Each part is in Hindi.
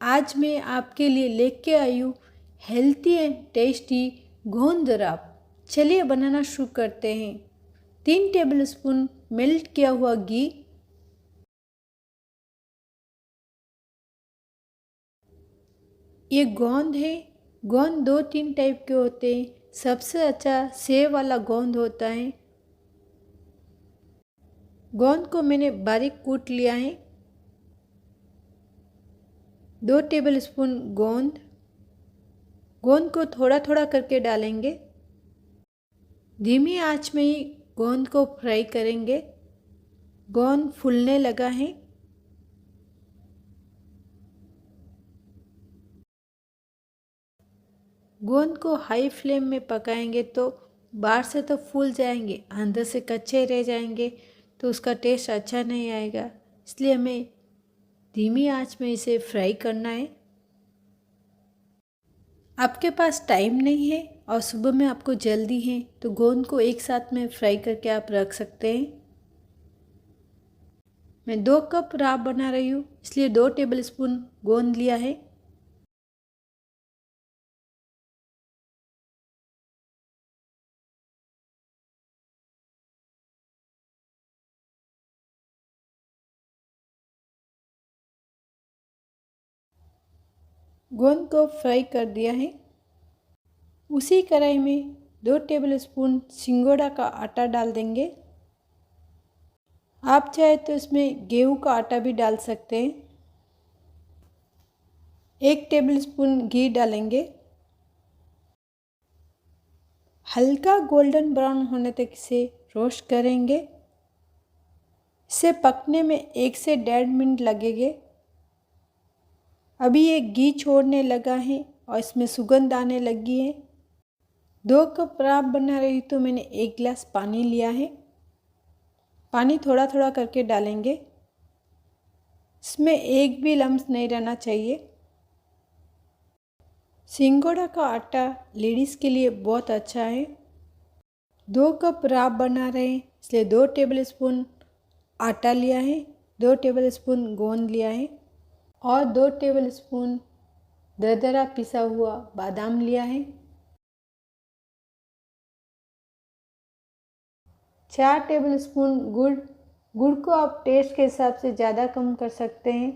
आज मैं आपके लिए लेके आई हूँ हेल्थी एंड टेस्टी गोंद राब। चलिए बनाना शुरू करते हैं। 3 टेबलस्पून मेल्ट किया हुआ घी, ये गोंद है। गोंद 2-3 टाइप के होते हैं। सबसे अच्छा सेव वाला गोंद होता है। गोंद को मैंने बारीक कूट लिया है। 2 टेबलस्पून गोंद को थोड़ा थोड़ा करके डालेंगे। धीमी आंच में ही गोंद को फ्राई करेंगे। गोंद फूलने लगा है। गोंद को हाई फ्लेम में पकाएंगे तो बाहर से तो फूल जाएंगे, अंदर से कच्चे रह जाएंगे, तो उसका टेस्ट अच्छा नहीं आएगा। इसलिए हमें धीमी आंच में इसे फ्राई करना है। आपके पास टाइम नहीं है और सुबह में आपको जल्दी है तो गोंद को एक साथ में फ्राई करके आप रख सकते हैं। मैं 2 कप राब बना रही हूँ, इसलिए 2 टेबलस्पून गोंद लिया है। गोंद को फ्राई कर दिया है। उसी कढ़ाई में 2 टेबलस्पून सिंगोड़ा का आटा डाल देंगे। आप चाहे तो इसमें गेहूं का आटा भी डाल सकते हैं। 1 टेबलस्पून घी डालेंगे। हल्का गोल्डन ब्राउन होने तक इसे रोस्ट करेंगे। इसे पकने में 1 से 1.5 मिनट लगेंगे। अभी ये घी छोड़ने लगा है और इसमें सुगंध आने लगी है। 2 कप राब बना रही तो मैंने 1 गिलास पानी लिया है। पानी थोड़ा थोड़ा करके डालेंगे। इसमें एक भी लम्स नहीं रहना चाहिए। सिंगोड़ा का आटा लेडीज़ के लिए बहुत अच्छा है। 2 कप राब बना रहे हैं इसलिए 2 टेबलस्पून आटा लिया है, 2 टेबलस्पून गोंद लिया है और 2 टेबलस्पून दरदरा पिसा हुआ बादाम लिया है। 4 टेबलस्पून गुड़ को आप टेस्ट के हिसाब से ज़्यादा कम कर सकते हैं।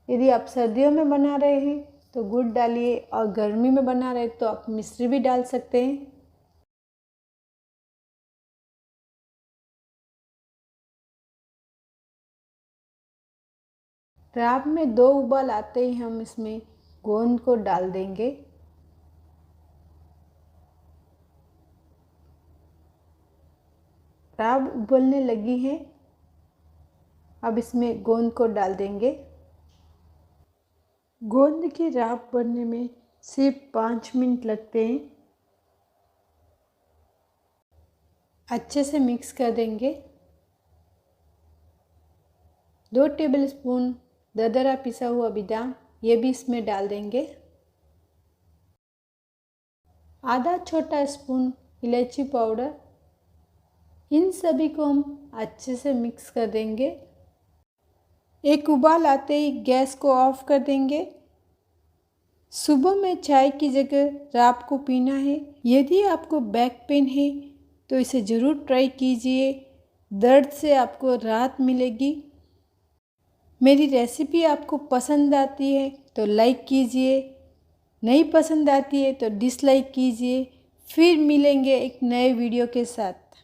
यदि आप सर्दियों में बना रहे हैं तो गुड़ डालिए और गर्मी में बना रहे तो आप मिश्री भी डाल सकते हैं। राब में 2 उबाल आते ही हम इसमें गोंद को डाल देंगे। राब उबलने लगी है। अब इसमें गोंद को डाल देंगे। गोंद की राब बनने में सिर्फ 5 मिनट लगते हैं। अच्छे से मिक्स कर देंगे। 2 टेबलस्पून दरदरा पिसा हुआ बादाम ये भी इसमें डाल देंगे। आधा छोटा स्पून इलायची पाउडर, इन सभी को हम अच्छे से मिक्स कर देंगे। एक उबाल आते ही गैस को ऑफ कर देंगे। सुबह में चाय की जगह राब को पीना है। यदि आपको बैक पेन है तो इसे ज़रूर ट्राई कीजिए, दर्द से आपको राहत मिलेगी। मेरी रेसिपी आपको पसंद आती है तो लाइक कीजिए, नहीं पसंद आती है तो डिसलाइक कीजिए। फिर मिलेंगे एक नए वीडियो के साथ।